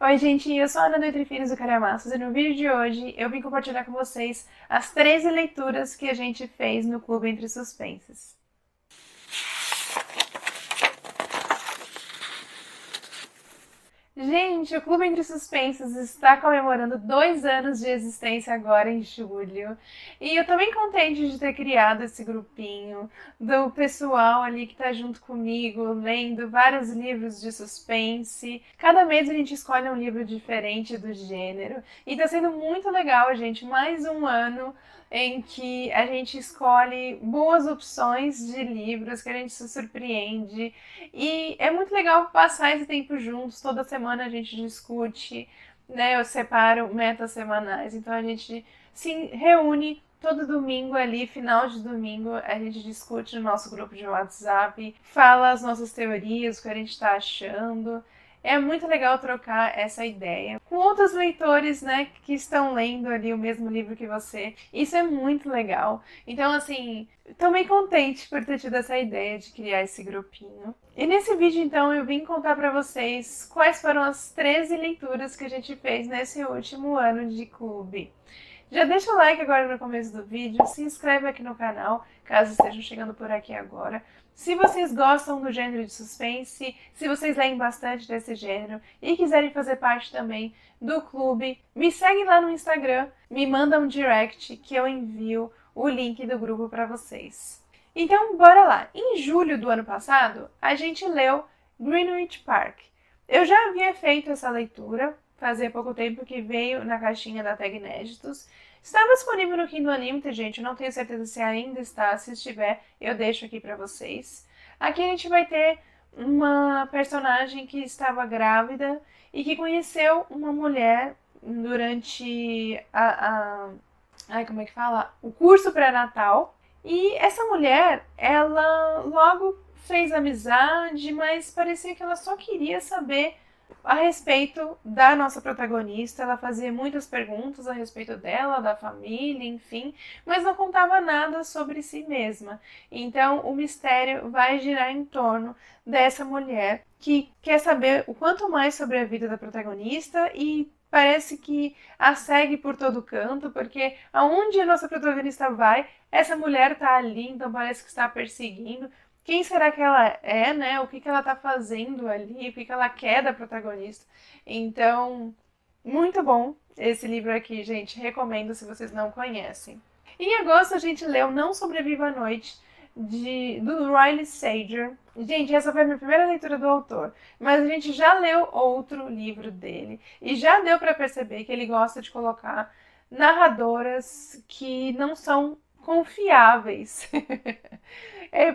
Oi, gente, eu sou a Ana do Entre Filhos do Calhamaços e no vídeo de hoje eu vim compartilhar com vocês as 13 leituras que a gente fez no Clube Entre Suspenses. Gente, o Clube Entre Suspensos está comemorando 2 anos de existência agora em julho. E eu tô bem contente de ter criado esse grupinho, do pessoal ali que tá junto comigo, lendo vários livros de suspense. Cada mês a gente escolhe um livro diferente do gênero. E tá sendo muito legal, gente. Mais um ano em que a gente escolhe boas opções de livros, que a gente se surpreende. E é muito legal passar esse tempo juntos. Toda semana a gente discute, né? Eu separo metas semanais, então a gente se reúne todo domingo ali, final de domingo, a gente discute no nosso grupo de WhatsApp, fala as nossas teorias, o que a gente está achando. É muito legal trocar essa ideia com outros leitores, né, que estão lendo ali o mesmo livro que você. Isso é muito legal. Então, assim, estou bem contente por ter tido essa ideia de criar esse grupinho. E nesse vídeo, então, eu vim contar para vocês quais foram as 13 leituras que a gente fez nesse último ano de clube. Já deixa o like agora no começo do vídeo, se inscreve aqui no canal, caso estejam chegando por aqui agora. Se vocês gostam do gênero de suspense, se vocês leem bastante desse gênero e quiserem fazer parte também do clube, me segue lá no Instagram, me manda um direct que eu envio o link do grupo para vocês. Então, bora lá! Em julho do ano passado, a gente leu Greenwich Park. Eu já havia feito essa leitura, fazia pouco tempo que veio na caixinha da Tag Inéditos. Estava disponível no Kindle Unlimited, gente, eu não tenho certeza se ainda está, se estiver, eu deixo aqui pra vocês. Aqui a gente vai ter uma personagem que estava grávida e que conheceu uma mulher durante como é que fala? O curso pré-natal. E essa mulher, ela logo fez amizade, mas parecia que ela só queria saber a respeito da nossa protagonista. Ela fazia muitas perguntas a respeito dela, da família, enfim, mas não contava nada sobre si mesma. Então o mistério vai girar em torno dessa mulher que quer saber o quanto mais sobre a vida da protagonista e parece que a segue por todo canto, porque aonde a nossa protagonista vai, essa mulher tá ali, então parece que está perseguindo. Quem será que ela é, né? O que que ela tá fazendo ali? O que que ela quer da protagonista? Então, muito bom esse livro aqui, gente. Recomendo se vocês não conhecem. Em agosto a gente leu Não Sobreviva à Noite, do Riley Sager. Gente, essa foi a minha primeira leitura do autor, mas a gente já leu outro livro dele e já deu para perceber que ele gosta de colocar narradoras que não são confiáveis.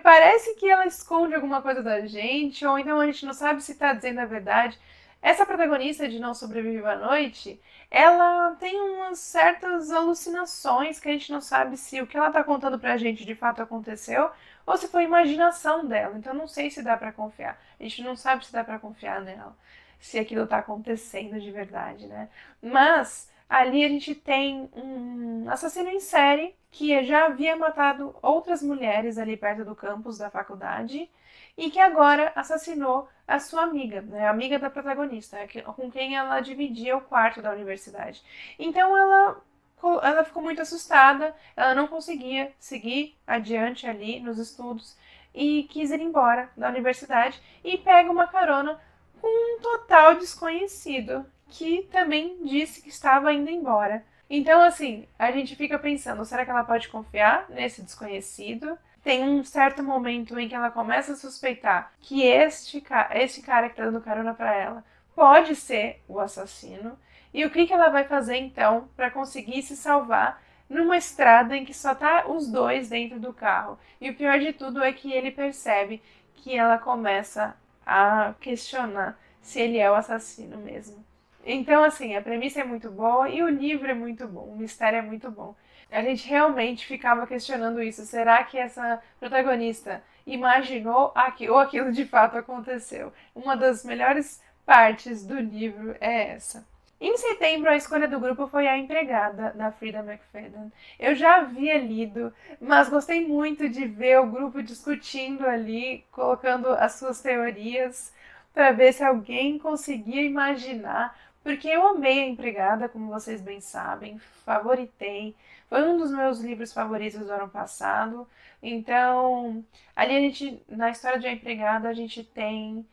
Parece que ela esconde alguma coisa da gente, ou então a gente não sabe se está dizendo a verdade. Essa protagonista de Não Sobrevive à Noite, ela tem umas certas alucinações que a gente não sabe se o que ela está contando pra gente de fato aconteceu ou se foi imaginação dela. Então não sei se dá para confiar. A gente não sabe se dá para confiar nela, se aquilo está acontecendo de verdade, né? Mas ali a gente tem um assassino em série que já havia matado outras mulheres ali perto do campus da faculdade e que agora assassinou a sua amiga, né, a amiga da protagonista, com quem ela dividia o quarto da universidade. Então ela ficou muito assustada, ela não conseguia seguir adiante ali nos estudos e quis ir embora da universidade e pega uma carona com um total desconhecido que também disse que estava indo embora. Então, assim, a gente fica pensando, será que ela pode confiar nesse desconhecido? Tem um certo momento em que ela começa a suspeitar que este cara que tá dando carona para ela pode ser o assassino. E o que ela vai fazer, então, para conseguir se salvar numa estrada em que só tá os dois dentro do carro? E o pior de tudo é que ele percebe que ela começa a questionar se ele é o assassino mesmo. Então, assim, a premissa é muito boa e o livro é muito bom, o mistério é muito bom. A gente realmente ficava questionando isso. Será que essa protagonista imaginou ou aquilo de fato aconteceu? Uma das melhores partes do livro é essa. Em setembro, a escolha do grupo foi A Empregada, da Frida McFadden. Eu já havia lido, mas gostei muito de ver o grupo discutindo ali, colocando as suas teorias, para ver se alguém conseguia imaginar, porque eu amei A Empregada, como vocês bem sabem, favoritei. Foi um dos meus livros favoritos do ano passado. Então, ali na história de A Empregada, a gente tem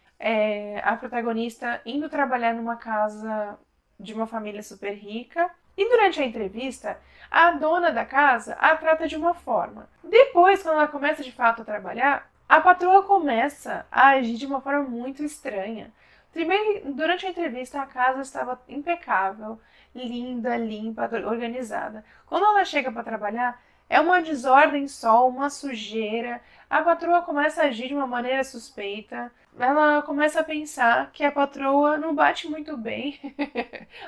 a protagonista indo trabalhar numa casa de uma família super rica. E durante a entrevista, a dona da casa a trata de uma forma. Depois, quando ela começa de fato a trabalhar, a patroa começa a agir de uma forma muito estranha. Primeiro, durante a entrevista, a casa estava impecável, linda, limpa, organizada. Quando ela chega para trabalhar, é uma desordem só, uma sujeira. A patroa começa a agir de uma maneira suspeita. Ela começa a pensar que a patroa não bate muito bem.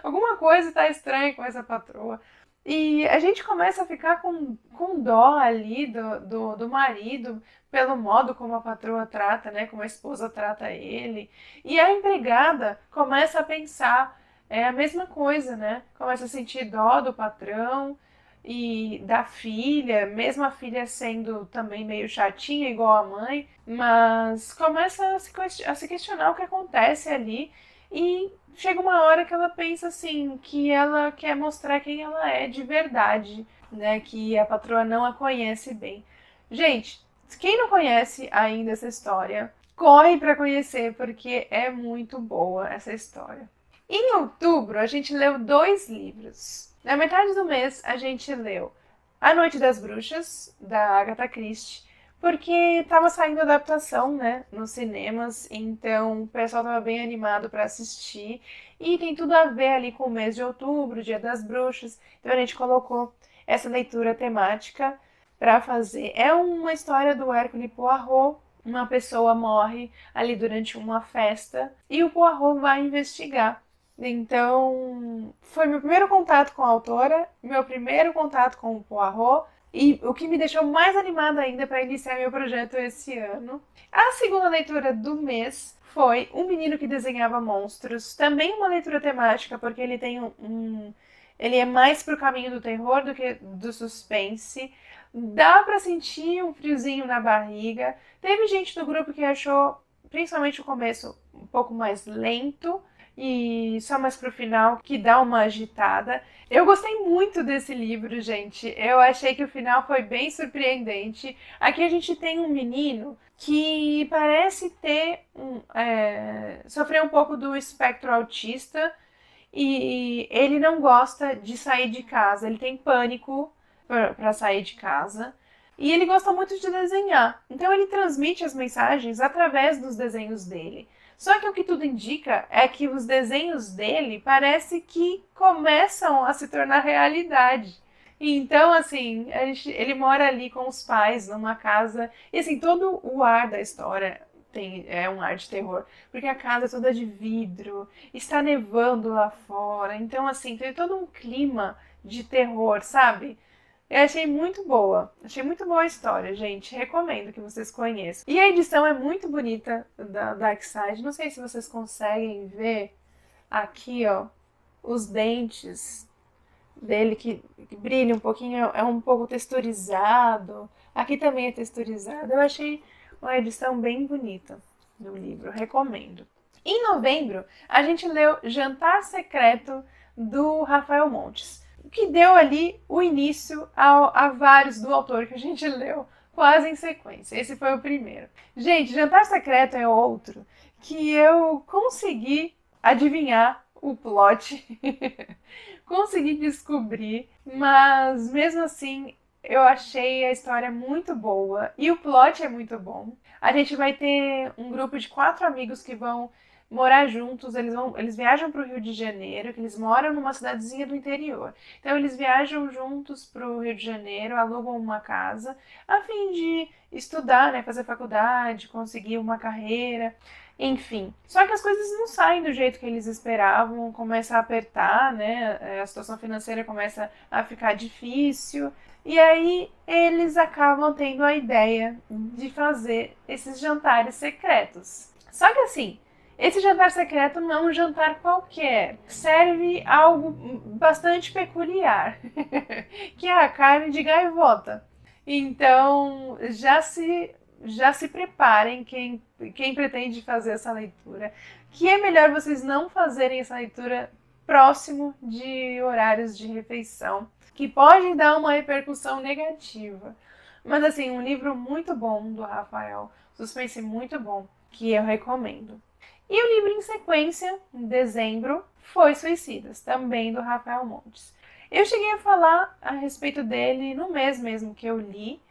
Alguma coisa está estranha com essa patroa. E a gente começa a ficar com dó ali do marido, pelo modo como a patroa trata, né? Como a esposa trata ele. E a empregada começa a pensar a mesma coisa, né? Começa a sentir dó do patrão e da filha, mesmo a filha sendo também meio chatinha, igual a mãe, mas começa a se questionar o que acontece ali e chega uma hora que ela pensa assim, que ela quer mostrar quem ela é de verdade, né? Que a patroa não a conhece bem. Gente, quem não conhece ainda essa história, corre para conhecer, porque é muito boa essa história. Em outubro, a gente leu 2 livros. Na metade do mês, a gente leu A Noite das Bruxas, da Agatha Christie, porque estava saindo adaptação, né, nos cinemas, então o pessoal estava bem animado para assistir e tem tudo a ver ali com o mês de outubro, Dia das Bruxas, então a gente colocou essa leitura temática para fazer. É uma história do Hercule Poirot. Uma pessoa morre ali durante uma festa e o Poirot vai investigar. Então, foi meu primeiro contato com a autora, meu primeiro contato com o Poirot, e o que me deixou mais animada ainda para iniciar meu projeto esse ano. A segunda leitura do mês foi Um Menino que Desenhava Monstros, também uma leitura temática, porque ele tem ele é mais pro caminho do terror do que do suspense. Dá para sentir um friozinho na barriga. Teve gente do grupo que achou, principalmente o começo, um pouco mais lento, e só mais pro final que dá uma agitada. Eu gostei muito desse livro, gente. Eu achei que o final foi bem surpreendente. Aqui a gente tem um menino que parece ter sofreu um pouco do espectro autista e ele não gosta de sair de casa. Ele tem pânico para sair de casa. E ele gosta muito de desenhar. Então ele transmite as mensagens através dos desenhos dele. Só que o que tudo indica é que os desenhos dele parece que começam a se tornar realidade. Então, assim, ele mora ali com os pais numa casa. E assim, todo o ar da história é um ar de terror. Porque a casa é toda de vidro, está nevando lá fora. Então, assim, tem todo um clima de terror, sabe? Eu achei muito boa. Achei muito boa a história, gente. Recomendo que vocês conheçam. E a edição é muito bonita da Darkside. Não sei se vocês conseguem ver aqui, ó, os dentes dele que brilha um pouquinho. É um pouco texturizado. Aqui também é texturizado. Eu achei uma edição bem bonita do livro. Recomendo. Em novembro, a gente leu Jantar Secreto do Rafael Montes, que deu ali o início a vários do autor que a gente leu quase em sequência. Esse foi o primeiro. Gente, Jantar Secreto é outro que eu consegui adivinhar o plot, consegui descobrir, mas mesmo assim eu achei a história muito boa e o plot é muito bom. A gente vai ter um grupo de 4 amigos que vão morar juntos, eles viajam para o Rio de Janeiro, que eles moram numa cidadezinha do interior. Então eles viajam juntos para o Rio de Janeiro, alugam uma casa, a fim de estudar, né, fazer faculdade, conseguir uma carreira, enfim. Só que as coisas não saem do jeito que eles esperavam, começa a apertar, né, a situação financeira começa a ficar difícil, e aí eles acabam tendo a ideia de fazer esses jantares secretos. Só que assim, esse jantar secreto não é um jantar qualquer. Serve algo bastante peculiar, que é a carne de gaivota. Então, já se preparem quem pretende fazer essa leitura, que é melhor vocês não fazerem essa leitura próximo de horários de refeição, que pode dar uma repercussão negativa. Mas assim, um livro muito bom do Rafael, suspense muito bom, que eu recomendo. E o livro em sequência, em dezembro, foi Suicidas, também do Rafael Montes. Eu cheguei a falar a respeito dele no mês mesmo que eu li.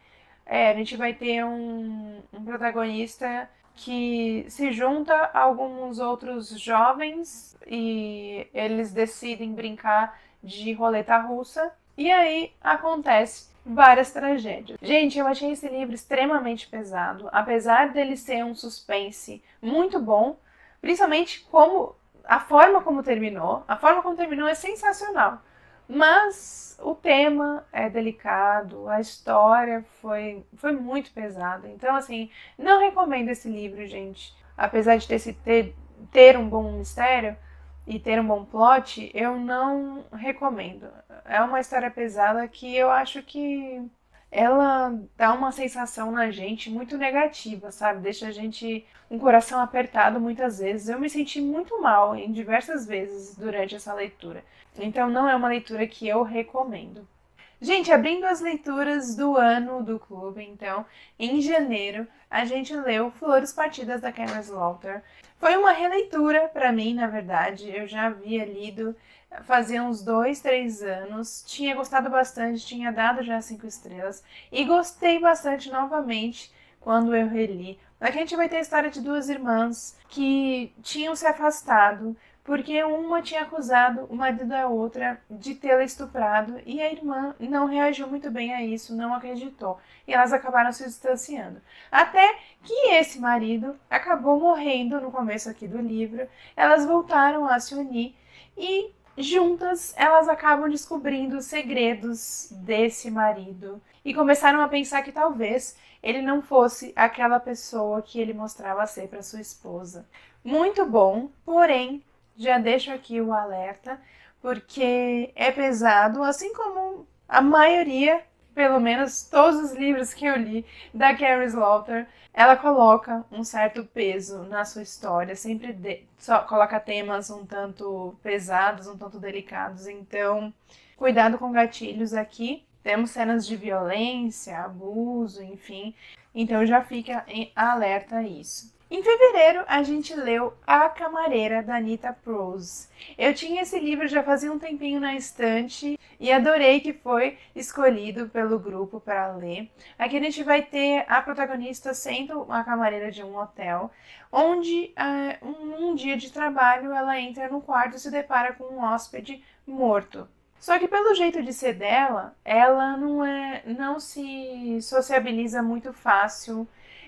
A gente vai ter um protagonista que se junta a alguns outros jovens e eles decidem brincar de roleta russa. E aí acontece várias tragédias. Gente, eu achei esse livro extremamente pesado, apesar dele ser um suspense muito bom, principalmente como a forma como terminou. A forma como terminou é sensacional. Mas o tema é delicado, a história foi muito pesada. Então, assim, não recomendo esse livro, gente. Apesar de ter um bom mistério e ter um bom plot, eu não recomendo. É uma história pesada que eu acho que ela dá uma sensação na gente muito negativa, sabe? Deixa a gente um coração apertado muitas vezes. Eu me senti muito mal em diversas vezes durante essa leitura. Então não é uma leitura que eu recomendo. Gente, abrindo as leituras do ano do clube, então, em janeiro, a gente leu Flores Partidas da Cameron Slaughter. Foi uma releitura para mim, na verdade. Eu já havia lido fazia uns 2, 3 anos. Tinha gostado bastante, tinha dado já 5 estrelas. E gostei bastante novamente quando eu reli. Aqui a gente vai ter a história de duas irmãs que tinham se afastado porque uma tinha acusado o marido da outra de tê-la estuprado e a irmã não reagiu muito bem a isso, não acreditou. E elas acabaram se distanciando. Até que esse marido acabou morrendo no começo aqui do livro. Elas voltaram a se unir e juntas elas acabam descobrindo os segredos desse marido. E começaram a pensar que talvez ele não fosse aquela pessoa que ele mostrava ser para sua esposa. Muito bom, porém, já deixo aqui o alerta, porque é pesado, assim como a maioria, pelo menos todos os livros que eu li da Cameron Slaughter, ela coloca um certo peso na sua história, sempre só coloca temas um tanto pesados, um tanto delicados, então cuidado com gatilhos aqui. Temos cenas de violência, abuso, enfim, então já fica em alerta a isso. Em fevereiro, a gente leu A Camareira, da Anita Prose. Eu tinha esse livro já fazia um tempinho na estante e adorei que foi escolhido pelo grupo para ler. Aqui a gente vai ter a protagonista sendo a camareira de um hotel, onde um dia de trabalho ela entra no quarto e se depara com um hóspede morto. Só que pelo jeito de ser dela, ela não se sociabiliza muito fácil.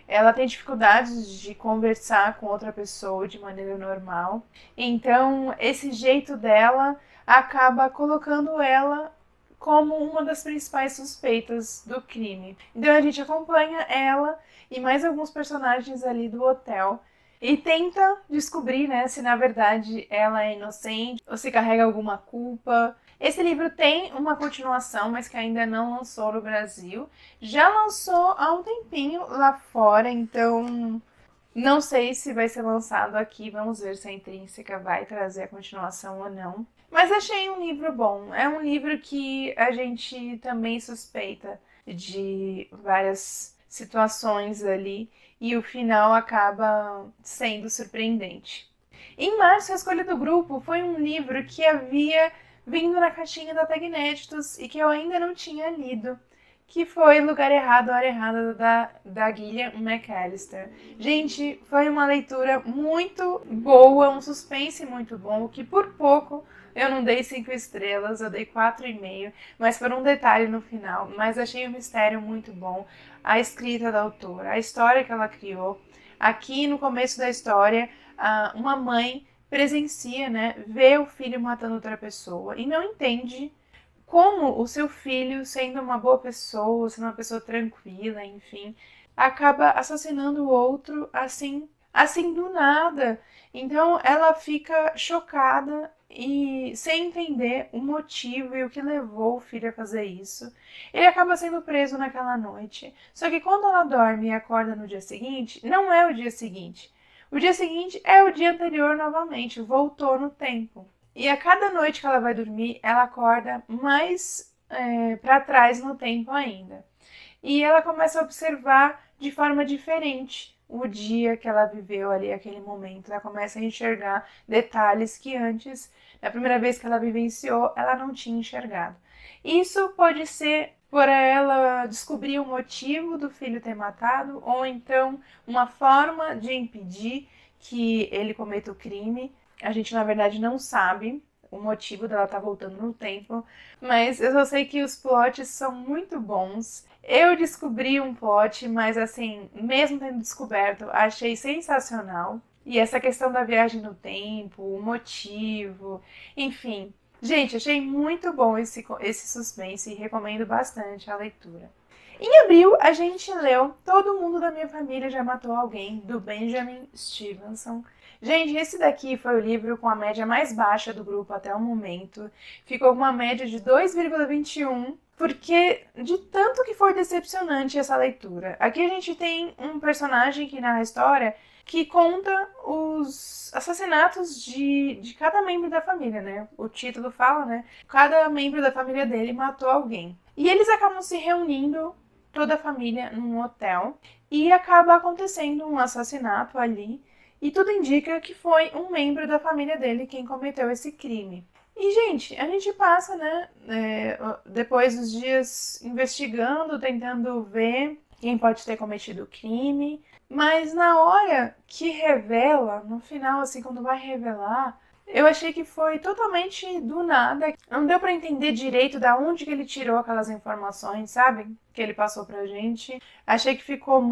Ela tem dificuldades de conversar com outra pessoa de maneira normal. Então, esse jeito dela acaba colocando ela como uma das principais suspeitas do crime. Então, a gente acompanha ela e mais alguns personagens ali do hotel e tenta descobrir, né, se na verdade ela é inocente ou se carrega alguma culpa. Esse livro tem uma continuação, mas que ainda não lançou no Brasil. Já lançou há um tempinho lá fora, então não sei se vai ser lançado aqui. Vamos ver se a Intrínseca vai trazer a continuação ou não. Mas achei um livro bom. É um livro que a gente também suspeita de várias situações ali e o final acaba sendo surpreendente. Em março, a escolha do grupo foi um livro que havia vindo na caixinha da Tag Inéditos e que eu ainda não tinha lido, que foi Lugar Errado, Hora Errada, da Gillian McAllister. Gente, foi uma leitura muito boa, um suspense muito bom, que por pouco eu não dei 5 estrelas, eu dei 4,5, mas por um detalhe no final. Mas achei o mistério muito bom, a escrita da autora, a história que ela criou. Aqui no começo da história, uma mãe presencia, né, vê o filho matando outra pessoa e não entende como o seu filho, sendo uma boa pessoa, sendo uma pessoa tranquila, enfim, acaba assassinando o outro assim do nada. Então ela fica chocada e sem entender o motivo e o que levou o filho a fazer isso. Ele acaba sendo preso naquela noite. Só que quando ela dorme e acorda no dia seguinte, não é o dia seguinte. O dia seguinte é o dia anterior novamente, voltou no tempo. E a cada noite que ela vai dormir, ela acorda mais para trás no tempo ainda. E ela começa a observar de forma diferente o dia que ela viveu ali, aquele momento. Ela começa a enxergar detalhes que antes, na primeira vez que ela vivenciou, ela não tinha enxergado. Isso pode ser por ela descobrir o motivo do filho ter matado, ou então uma forma de impedir que ele cometa o crime. A gente, na verdade, não sabe o motivo dela estar voltando no tempo, mas eu só sei que os plots são muito bons. Eu descobri um plot, mas assim, mesmo tendo descoberto, achei sensacional. E essa questão da viagem no tempo, o motivo, enfim. Gente, achei muito bom esse suspense e recomendo bastante a leitura. Em abril, a gente leu Todo Mundo da Minha Família Já Matou Alguém, do Benjamin Stevenson. Gente, esse daqui foi o livro com a média mais baixa do grupo até o momento. Ficou com uma média de 2,21, porque de tanto que foi decepcionante essa leitura. Aqui a gente tem um personagem que narra a história que conta os assassinatos de cada membro da família, né? O título fala, né? Cada membro da família dele matou alguém. E eles acabam se reunindo, toda a família, num hotel, e acaba acontecendo um assassinato ali, e tudo indica que foi um membro da família dele quem cometeu esse crime. E, gente, a gente passa, né, depois dos dias investigando, tentando ver quem pode ter cometido o crime, mas na hora que revela, no final, assim, quando vai revelar, eu achei que foi totalmente do nada. Não deu pra entender direito da onde que ele tirou aquelas informações, sabe? Que ele passou pra gente. Achei que ficou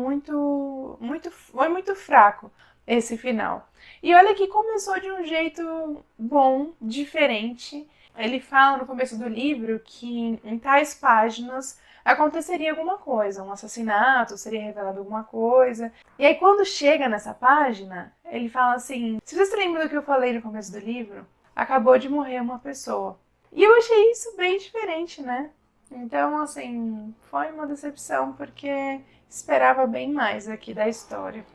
foi muito fraco esse final. E olha que começou de um jeito bom, diferente. Ele fala no começo do livro que em tais páginas aconteceria alguma coisa, um assassinato, seria revelado alguma coisa. E aí quando chega nessa página, ele fala assim: se você se lembra do que eu falei no começo do livro, acabou de morrer uma pessoa. E eu achei isso bem diferente, né? Então, assim, foi uma decepção porque esperava bem mais aqui da história.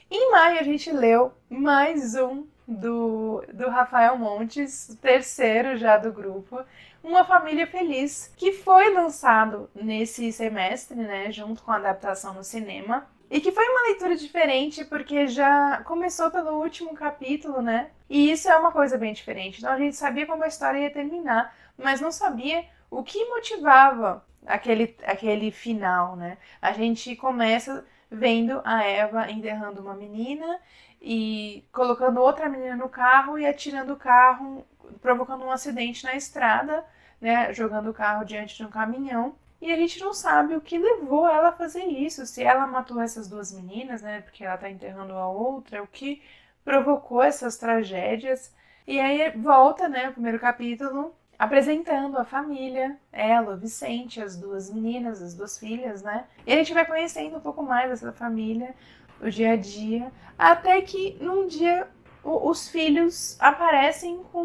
Em maio a gente leu mais um do Rafael Montes, o terceiro já do grupo, Uma Família Feliz, que foi lançado nesse semestre, né, junto com a adaptação no cinema. E que foi uma leitura diferente porque já começou pelo último capítulo, né? E isso é uma coisa bem diferente. Então a gente sabia como a história ia terminar, mas não sabia o que motivava aquele final, né? A gente começa vendo a Eva enterrando uma menina e colocando outra menina no carro e atirando o carro, provocando um acidente na estrada, né? Jogando o carro diante de um caminhão. E a gente não sabe o que levou ela a fazer isso, se ela matou essas duas meninas, né? Porque ela tá enterrando a outra, o que provocou essas tragédias. E aí volta, né, o primeiro capítulo, apresentando a família, ela, o Vicente, as duas meninas, as duas filhas, né? E a gente vai conhecendo um pouco mais dessa família, o dia a dia, até que num dia os filhos aparecem com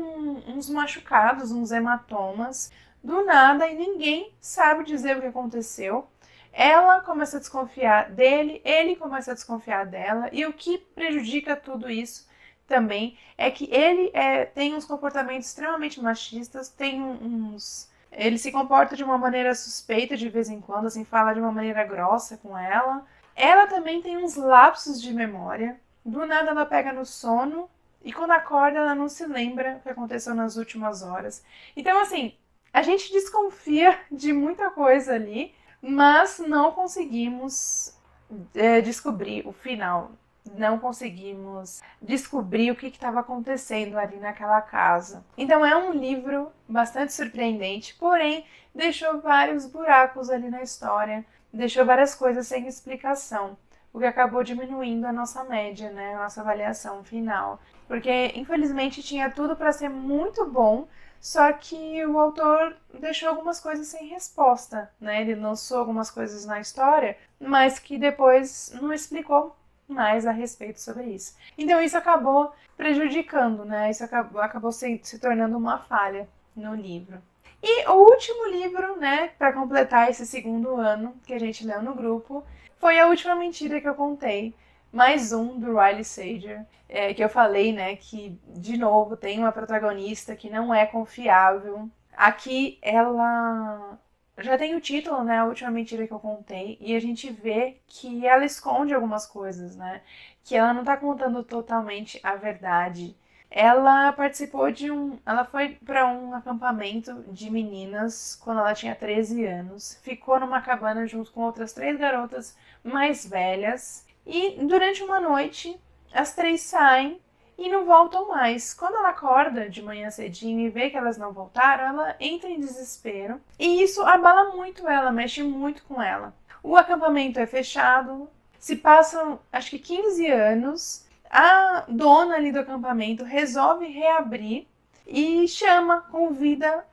uns machucados, uns hematomas, do nada, e ninguém sabe dizer o que aconteceu. Ela começa a desconfiar dele, ele começa a desconfiar dela, e o que prejudica tudo isso também é que ele tem uns comportamentos extremamente machistas, ele se comporta de uma maneira suspeita de vez em quando, assim, fala de uma maneira grossa com ela. Ela também tem uns lapsos de memória. Do nada ela pega no sono e quando acorda ela não se lembra o que aconteceu nas últimas horas. Então, assim, a gente desconfia de muita coisa ali, mas não conseguimos descobrir o final. Não conseguimos descobrir o que estava acontecendo ali naquela casa. Então é um livro bastante surpreendente, porém deixou vários buracos ali na história, deixou várias coisas sem explicação, o que acabou diminuindo a nossa média, né, a nossa avaliação final. Porque infelizmente tinha tudo para ser muito bom, só que o autor deixou algumas coisas sem resposta, né? Ele lançou algumas coisas na história, mas que depois não explicou mais a respeito sobre isso. Então isso acabou prejudicando, né? Isso acabou se tornando uma falha no livro. E o último livro, né, para completar esse segundo ano que a gente leu no grupo, foi A Última Mentira que eu Contei, mais um do Riley Sager, que eu falei, né, que, de novo, tem uma protagonista que não é confiável. Aqui, ela já tem o título, né, A Última Mentira que eu Contei, e a gente vê que ela esconde algumas coisas, né, que ela não tá contando totalmente a verdade. Ela participou ela foi para um acampamento de meninas quando ela tinha 13 anos, ficou numa cabana junto com outras 3 garotas mais velhas, e durante uma noite as 3 saem e não voltam mais. Quando ela acorda de manhã cedinho e vê que elas não voltaram, ela entra em desespero e isso abala muito ela, mexe muito com ela. O acampamento é fechado, se passam acho que 15 anos, a dona ali do acampamento resolve reabrir e convida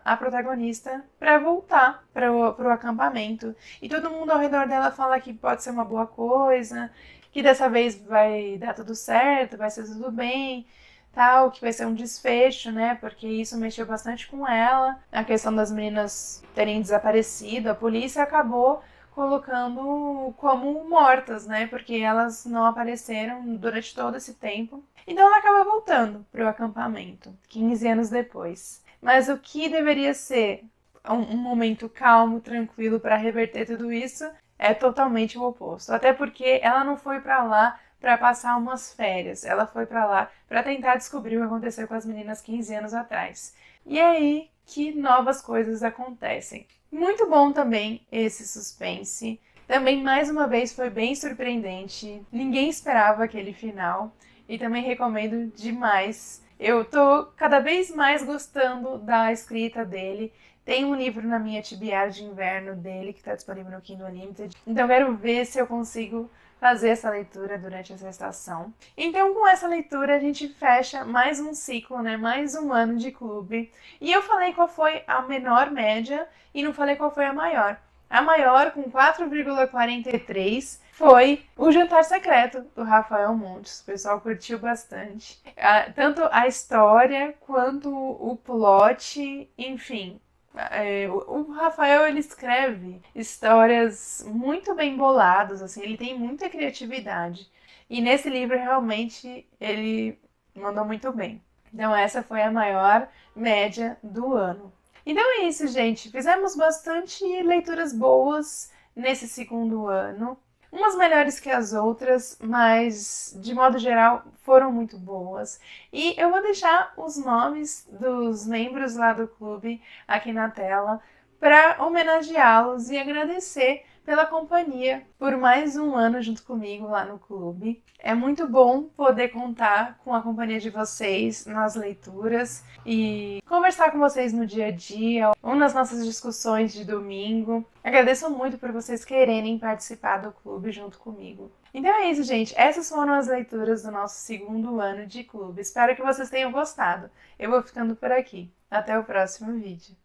a protagonista para voltar para o acampamento. E todo mundo ao redor dela fala que pode ser uma boa coisa, que dessa vez vai dar tudo certo, vai ser tudo bem, tal, que vai ser um desfecho, né? Porque isso mexeu bastante com ela, a questão das meninas terem desaparecido. A polícia acabou colocando como mortas, né? Porque elas não apareceram durante todo esse tempo. Então ela acaba voltando para o acampamento, 15 anos depois. Mas o que deveria ser um momento calmo, tranquilo para reverter tudo isso é totalmente o oposto. Até porque ela não foi para lá para passar umas férias. Ela foi para lá para tentar descobrir o que aconteceu com as meninas 15 anos atrás. E é aí que novas coisas acontecem. Muito bom também esse suspense. Também, mais uma vez, foi bem surpreendente. Ninguém esperava aquele final. E também recomendo demais. Eu tô cada vez mais gostando da escrita dele. Tem um livro na minha TBR de inverno dele que está disponível no Kindle Unlimited. Então quero ver se eu consigo fazer essa leitura durante essa estação. Então com essa leitura a gente fecha mais um ciclo, né? Mais um ano de clube. E eu falei qual foi a menor média e não falei qual foi a maior. A maior, com 4,43, foi O Jantar Secreto, do Rafael Montes. O pessoal curtiu bastante. Tanto a história, quanto o plot, enfim. O Rafael, ele escreve histórias muito bem boladas, assim, ele tem muita criatividade. E nesse livro, realmente, ele mandou muito bem. Então essa foi a maior média do ano. Então é isso, gente. Fizemos bastante leituras boas nesse segundo ano. Umas melhores que as outras, mas de modo geral foram muito boas. E eu vou deixar os nomes dos membros lá do clube aqui na tela para homenageá-los e agradecer pela companhia por mais um ano junto comigo lá no clube. É muito bom poder contar com a companhia de vocês nas leituras e conversar com vocês no dia a dia ou nas nossas discussões de domingo. Agradeço muito por vocês quererem participar do clube junto comigo. Então é isso, gente. Essas foram as leituras do nosso segundo ano de clube. Espero que vocês tenham gostado. Eu vou ficando por aqui. Até o próximo vídeo.